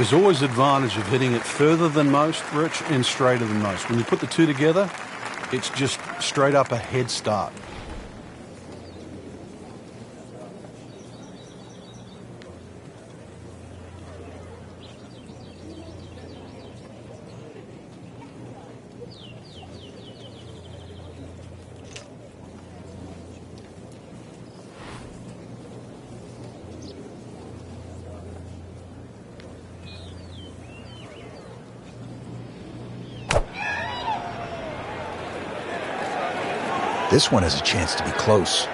There's always advantage of hitting it further than most, Rich, and straighter than most. When you put the two together, it's just straight up a head start. This one has a chance to be close.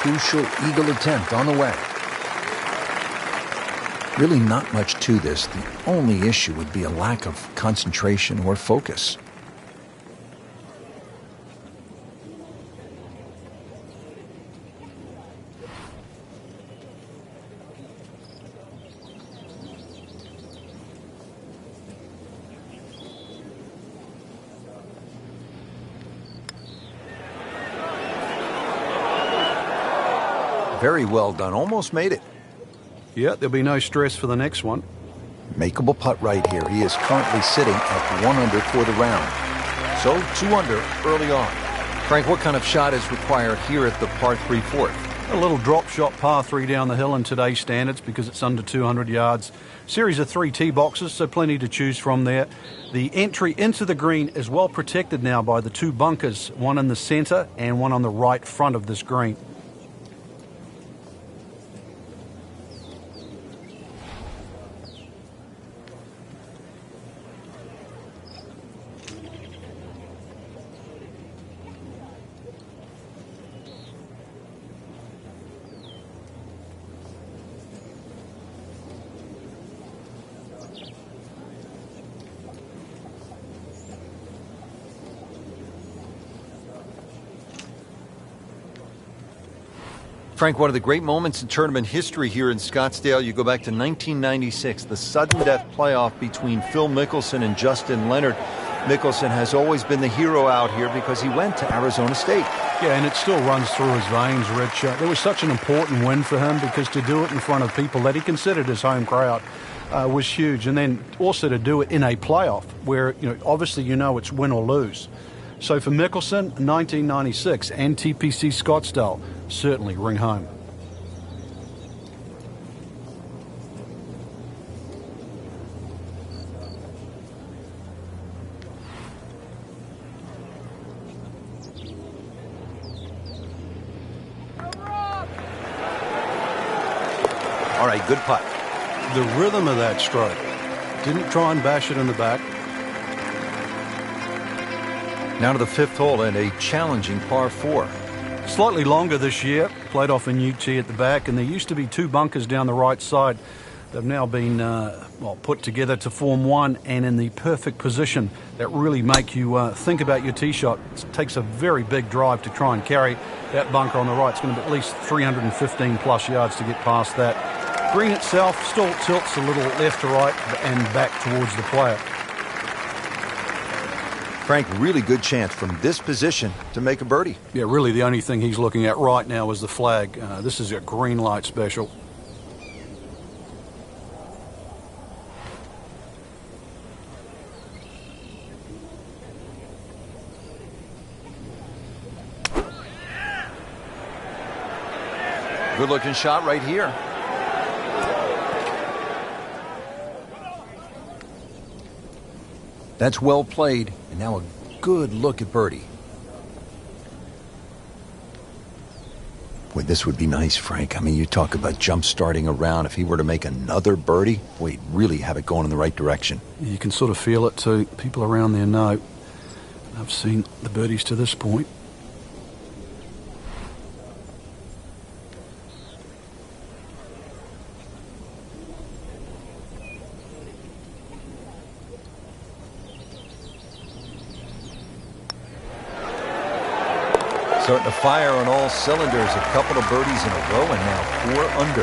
Crucial eagle attempt on the way. Really not much to this. The only issue would be a lack of concentration or focus. Very well done. Almost made it. Yeah, there'll be no stress for the next one. Makeable putt right here. He is currently sitting at 1 under for the round. So 2 under early on. Frank, what kind of shot is required here at the par 3 fourth? A little drop shot par 3 down the hill in today's standards because it's under 200 yards. Series of 3 tee boxes, so plenty to choose from there. The entry into the green is well protected now by the 2 bunkers, one in the center and one on the right front of this green. Frank, one of the great moments in tournament history here in Scottsdale. You go back to 1996, the sudden death playoff between Phil Mickelson and Justin Leonard. Mickelson has always been the hero out here because he went to Arizona State. Yeah, and it still runs through his veins, Rich. There was such an important win for him because to do it in front of people that he considered his home crowd was huge. And then also to do it in a playoff where, obviously it's win or lose. So for Mickelson, 1996 and TPC Scottsdale certainly ring home. All right, good putt. The rhythm of that stroke. Didn't try and bash it in the back. Now to the 5th hole and a challenging par 4. Slightly longer this year, played off a new tee at the back, and there used to be 2 bunkers down the right side. They've now been put together to form one and in the perfect position that really make you think about your tee shot. It takes a very big drive to try and carry that bunker on the right. It's going to be at least 315 plus yards to get past that. Green itself still tilts a little left to right and back towards the player. Frank, really good chance from this position to make a birdie. Yeah, really the only thing he's looking at right now is the flag. This is a green light special. Good looking shot right here. That's well played, and now a good look at birdie. Boy, this would be nice, Frank. I mean, you talk about jump-starting a round. If he were to make another birdie, boy, he'd really have it going in the right direction. You can sort of feel it too. People around there know. I've seen the birdies to this point. Starting to fire on all cylinders. A couple of birdies in a row and now 4 under.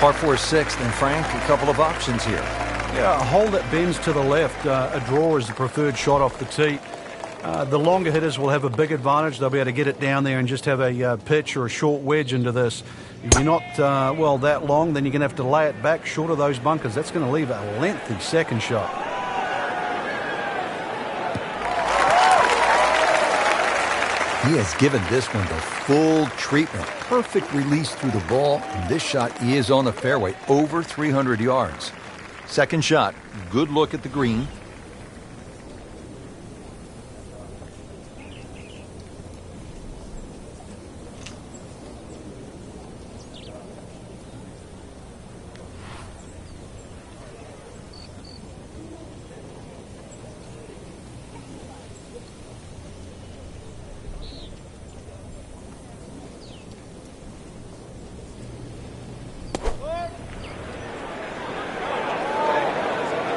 Par 4 6th, and Frank, a couple of options here. Yeah, a hole that bends to the left. A draw is the preferred shot off the tee. The longer hitters will have a big advantage. They'll be able to get it down there and just have a pitch or a short wedge into this. If you're not, that long, then you're going to have to lay it back short of those bunkers. That's going to leave a lengthy second shot. He has given this one the full treatment. Perfect release through the ball. And this shot is on the fairway, over 300 yards. Second shot, good look at the green.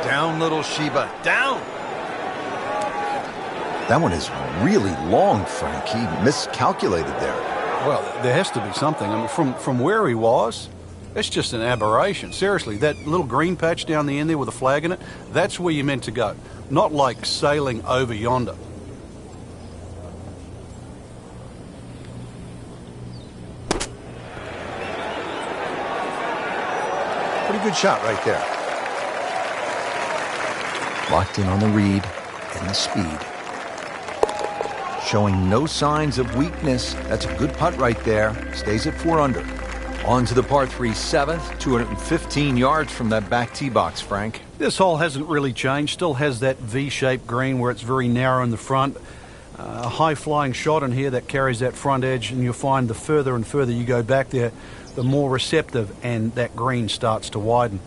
Down, little Sheba, down. That one is really long, Frank. He miscalculated there. Well, there has to be something. I mean, from where he was, it's just an aberration. Seriously, that little green patch down the end there with a flag in it, that's where you're meant to go. Not like sailing over yonder. Pretty good shot right there. Locked in on the read and the speed. Showing no signs of weakness. That's a good putt right there. Stays at 4 under. On to the par 3 7th, 215 yards from that back tee box, Frank. This hole hasn't really changed. Still has that V-shaped green where it's very narrow in the front. A high-flying shot in here that carries that front edge, and you'll find the further and further you go back there, the more receptive and that green starts to widen.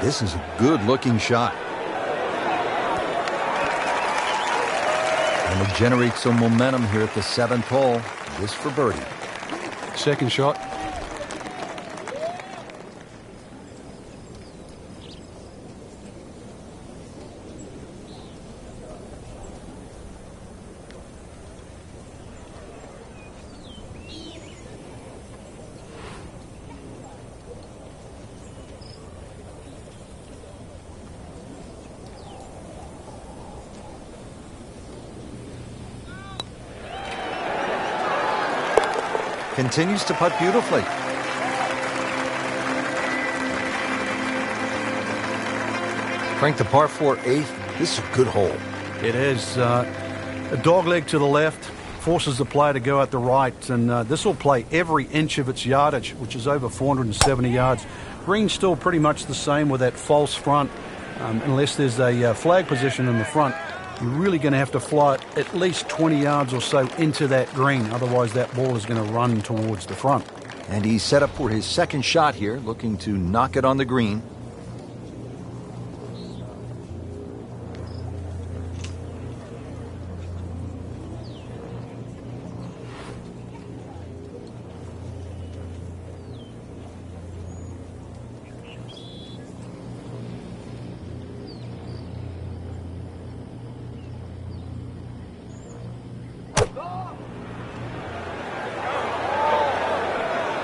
This is a good-looking shot. And to generate some momentum here at the 7th hole. This for birdie. Second shot. Continues to putt beautifully. Frank, the par 4 8th. This is a good hole. It is a dogleg to the left, forces the player to go out the right, and this will play every inch of its yardage, which is over 470 yards. Green's still pretty much the same with that false front, unless there's a flag position in the front. You're really going to have to fly it at least 20 yards or so into that green. Otherwise, that ball is going to run towards the front. And he's set up for his second shot here, looking to knock it on the green.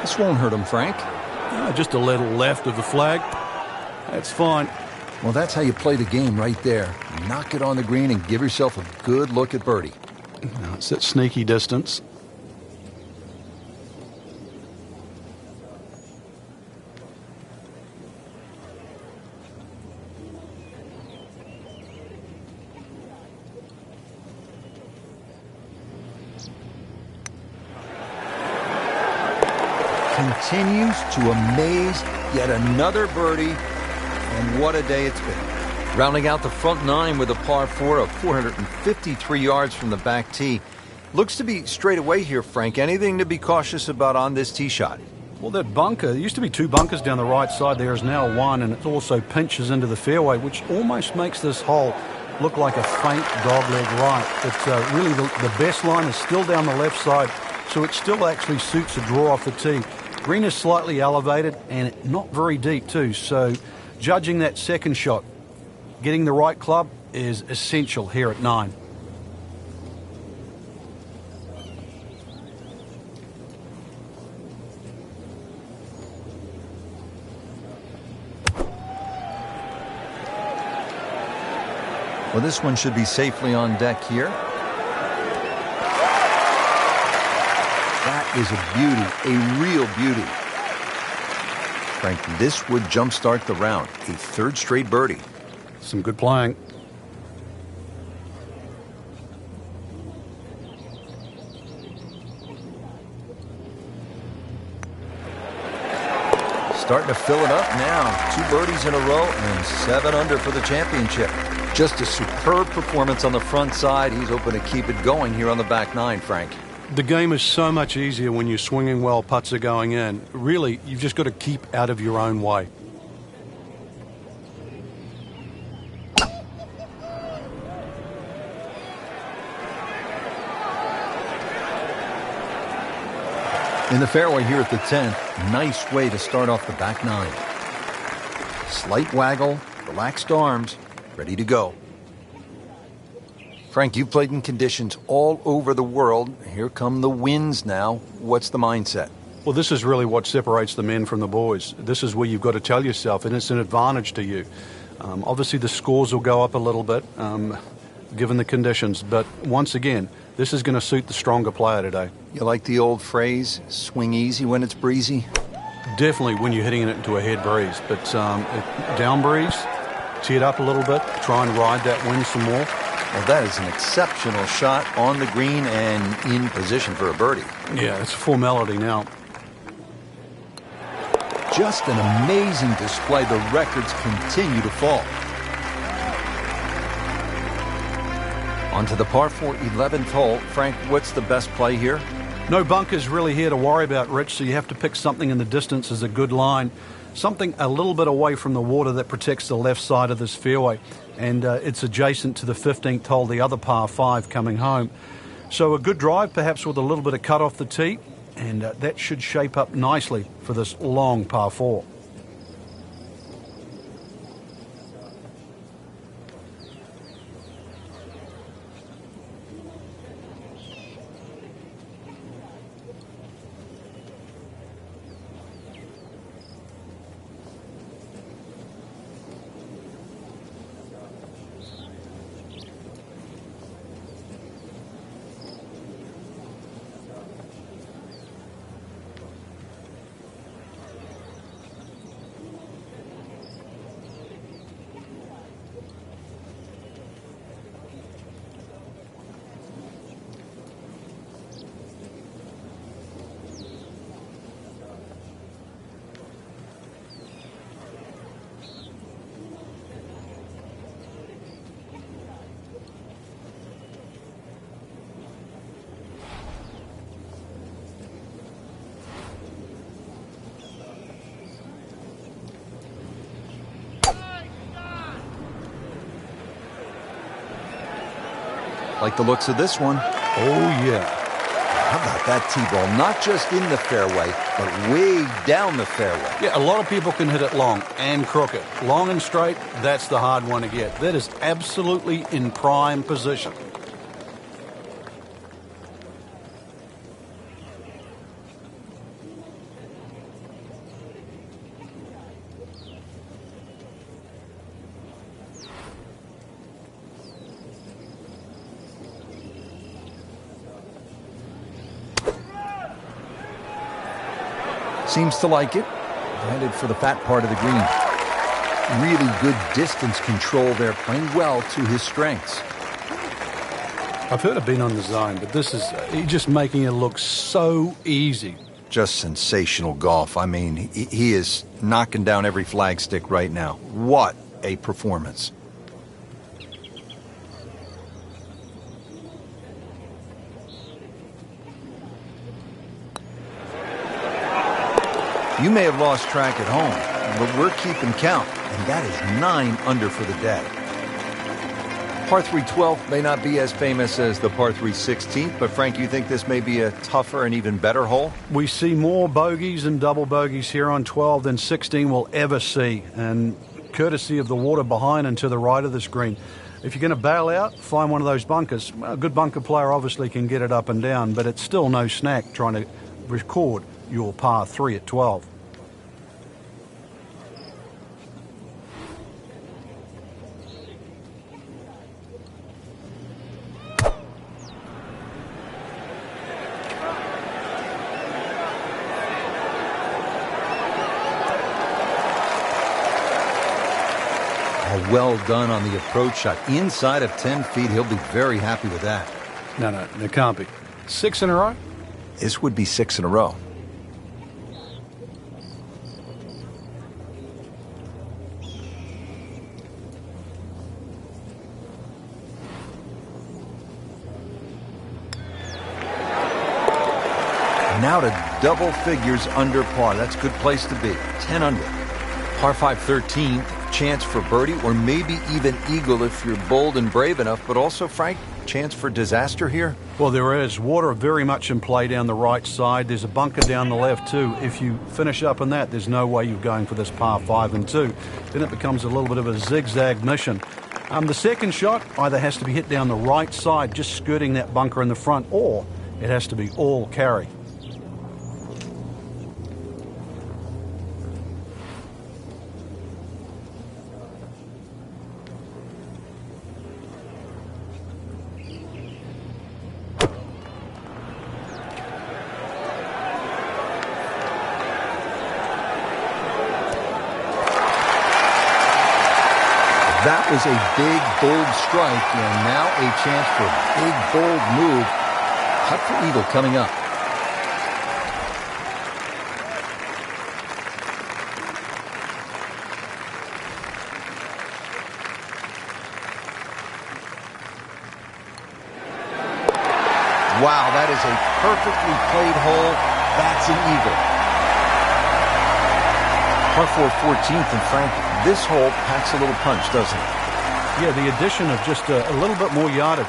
This won't hurt him, Frank. Just a little left of the flag. That's fine. Well, that's how you play the game right there. Knock it on the green and give yourself a good look at birdie. Now it's at sneaky distance. Continues to amaze. Yet another birdie, and what a day it's been. Rounding out the front 9 with a par 4 of 453 yards from the back tee. Looks to be straight away here, Frank. Anything to be cautious about on this tee shot? Well, that bunker, there used to be 2 bunkers down the right side. There is now 1, and it also pinches into the fairway, which almost makes this hole look like a faint dogleg right. But really, the best line is still down the left side, so it still actually suits a draw off the tee. Green is slightly elevated and not very deep too, so judging that second shot, getting the right club is essential here at 9. Well, this one should be safely on deck here. That is a beauty, a real beauty. Frank, this would jumpstart the round. A third straight birdie. Some good playing. Starting to fill it up now. 2 birdies in a row and 7 under for the championship. Just a superb performance on the front side. He's hoping to keep it going here on the back 9, Frank. The game is so much easier when you're swinging well, putts are going in. Really, you've just got to keep out of your own way. In the fairway here at the 10th, nice way to start off the back 9. Slight waggle, relaxed arms, ready to go. Frank, you've played in conditions all over the world. Here come the winds now. What's the mindset? Well, this is really what separates the men from the boys. This is where you've got to tell yourself, and it's an advantage to you. Obviously, the scores will go up a little bit, given the conditions. But once again, this is going to suit the stronger player today. You like the old phrase, swing easy when it's breezy? Definitely when you're hitting it into a head breeze. But down breeze, tee it up a little bit, try and ride that wind some more. Well, that is an exceptional shot on the green and in position for a birdie. Yeah, it's a formality now. Just an amazing display. The records continue to fall. On to the par 4 11th hole. Frank, what's the best play here? No bunkers really here to worry about, Rich, so you have to pick something in the distance as a good line. Something a little bit away from the water that protects the left side of this fairway. And it's adjacent to the 15th hole, the other par 5 coming home. So a good drive, perhaps with a little bit of cut off the tee, and that should shape up nicely for this long par 4. Like the looks of this one. Oh, yeah. How about that T-ball? Not just in the fairway, but way down the fairway. Yeah, a lot of people can hit it long and crooked. Long and straight, that's the hard one to get. That is absolutely in prime position. Seems to like it. Headed for the fat part of the green. Really good distance control there, playing well to his strengths. I've heard of being on the zone, but this is he's just making it look so easy. Just sensational golf. I mean, he is knocking down every flagstick right now. What a performance. You may have lost track at home, but we're keeping count, and that is 9 under for the day. Par 3 12 may not be as famous as the par 3 16th, but Frank, you think this may be a tougher and even better hole? We see more bogeys and double bogeys here on 12 than 16 will ever see, and courtesy of the water behind and to the right of this green. If you're going to bail out, find one of those bunkers. Well, a good bunker player obviously can get it up and down, but it's still no snack trying to record your par 3 at 12. Well done on the approach shot. Inside of 10 feet, he'll be very happy with that. No, there can't be. 6 in a row? This would be 6 in a row. Now to double figures under par. That's a good place to be. 10 under. Par 5 13. Chance for birdie or maybe even eagle if you're bold and brave enough, but also, Frank, chance for disaster here? Well, there is. Water very much in play down the right side. There's a bunker down the left too. If you finish up in that, there's no way you're going for this par 5 and 2. Then it becomes a little bit of a zigzag mission. The second shot either has to be hit down the right side, just skirting that bunker in the front, or it has to be all carry. That was a big, bold strike, and now a chance for a big, bold move. Putt for eagle coming up. Wow, that is a perfectly played hole. That's an eagle. Par 4 14th, and Frank, this hole packs a little punch, doesn't it? Yeah, the addition of just a little bit more yardage,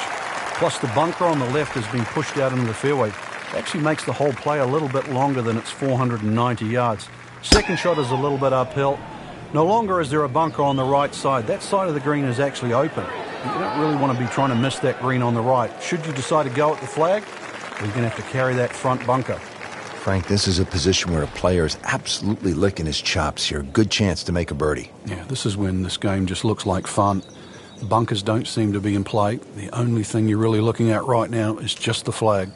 plus the bunker on the left has been pushed out into the fairway, actually makes the whole play a little bit longer than its 490 yards. Second shot is a little bit uphill. No longer is there a bunker on the right side. That side of the green is actually open. You don't really want to be trying to miss that green on the right. Should you decide to go at the flag, you're going to have to carry that front bunker. Frank, this is a position where a player is absolutely licking his chops here. Good chance to make a birdie. Yeah, this is when this game just looks like fun. Bunkers don't seem to be in play. The only thing you're really looking at right now is just the flag.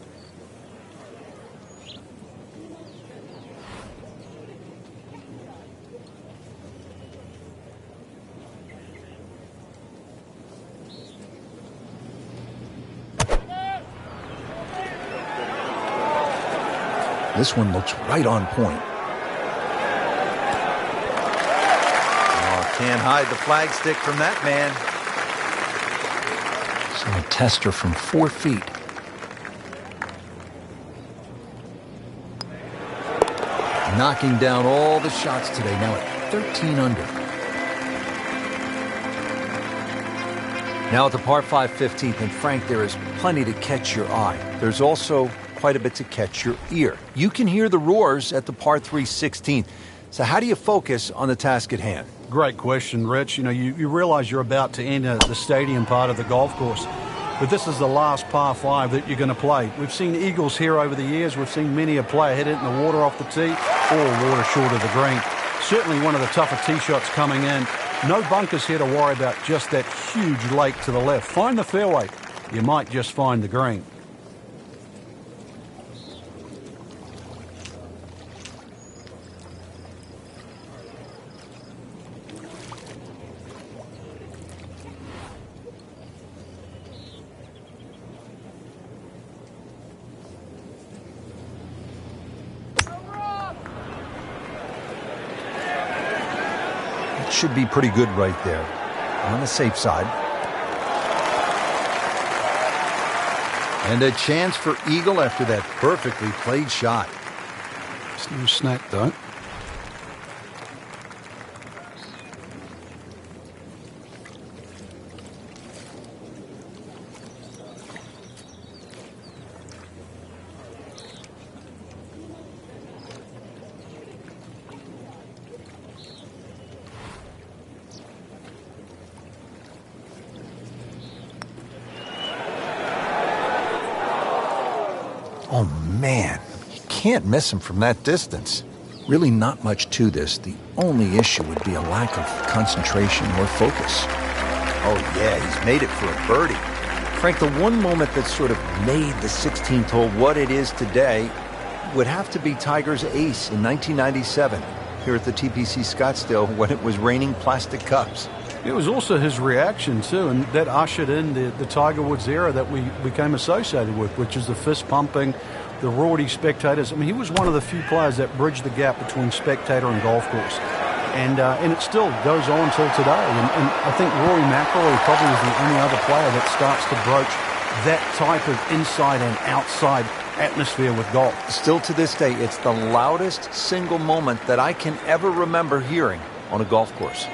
This one looks right on point. Oh, can't hide the flagstick from that man. So a tester from 4 feet. Knocking down all the shots today, now at 13 under. Now at the par 5 15th, and Frank, there is plenty to catch your eye. There's also quite a bit to catch your ear. You can hear the roars at the par 3 16th. So how do you focus on the task at hand? Great question, Rich. You realize you're about to enter the stadium part of the golf course, but this is the last par 5 that you're going to play. We've seen eagles here over the years. We've seen many a player hit it in the water off the tee or water short of the green. Certainly one of the tougher tee shots coming in. No bunkers here to worry about, just that huge lake to the left. Find the fairway. You might just find the green. Should be pretty good right there. On the safe side. And a chance for eagle after that perfectly played shot. It's no snack, though. Oh, man. You can't miss him from that distance. Really not much to this. The only issue would be a lack of concentration or focus. Oh, yeah, he's made it for a birdie. Frank, the one moment that sort of made the 16th hole what it is today would have to be Tiger's ace in 1997 here at the TPC Scottsdale when it was raining plastic cups. It was also his reaction, too, and that ushered in the Tiger Woods era that we became associated with, which is the fist-pumping, the rowdy spectators. I mean, he was one of the few players that bridged the gap between spectator and golf course. And it still goes on till today. And I think Rory McIlroy probably is the only other player that starts to broach that type of inside and outside atmosphere with golf. Still to this day, it's the loudest single moment that I can ever remember hearing on a golf course.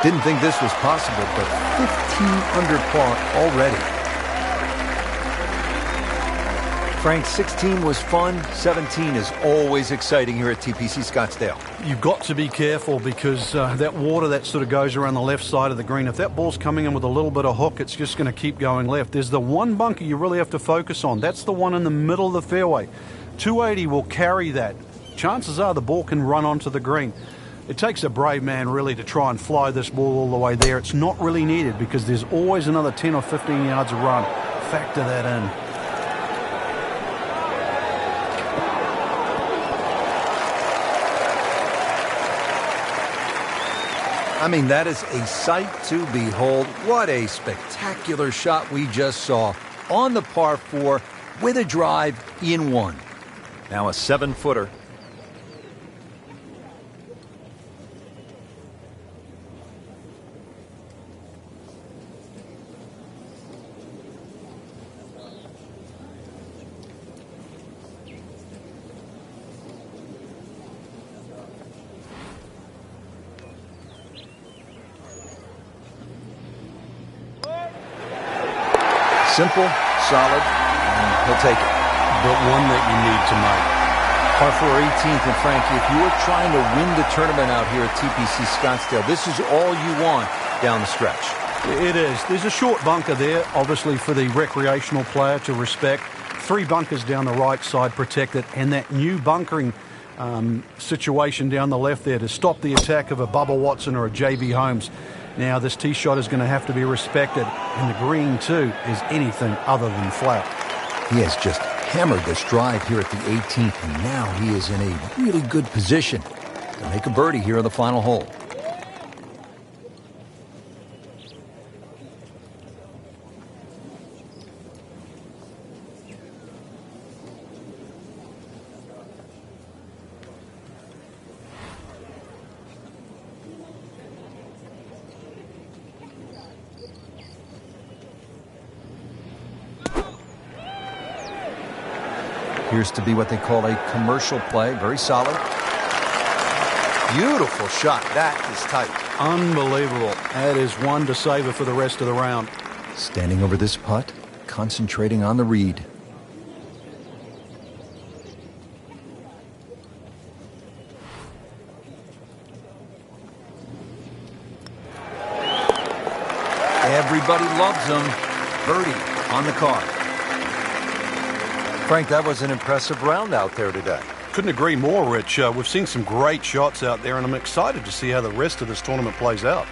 Didn't think this was possible, but 15 under par already. Frank, 16 was fun. 17 is always exciting here at TPC Scottsdale. You've got to be careful because that water that sort of goes around the left side of the green, if that ball's coming in with a little bit of hook, it's just going to keep going left. There's the one bunker you really have to focus on. That's the one in the middle of the fairway. 280 will carry that. Chances are the ball can run onto the green. It takes a brave man really to try and fly this ball all the way there. It's not really needed because there's always another 10 or 15 yards of run. Factor that in. I mean, that is a sight to behold. What a spectacular shot we just saw on the par 4 with a drive in one. Now a 7-footer. Simple, solid, and he'll take it. But one that you need to make. Par 4 18th, and Frankie, if you are trying to win the tournament out here at TPC Scottsdale, this is all you want down the stretch. It is. There's a short bunker there, obviously, for the recreational player to respect. 3 bunkers down the right side protected, and that new bunkering situation down the left there to stop the attack of a Bubba Watson or a J.B. Holmes. Now, this tee shot is going to have to be respected, and the green, too, is anything other than flat. He has just hammered this drive here at the 18th, and now he is in a really good position to make a birdie here on the final hole. Appears to be what they call a commercial play. Very solid. Beautiful shot. That is tight. Unbelievable. That is one to savor for the rest of the round. Standing over this putt, concentrating on the read. Everybody loves him. Birdie on the card. Frank, that was an impressive round out there today. Couldn't agree more, Rich. We've seen some great shots out there, and I'm excited to see how the rest of this tournament plays out.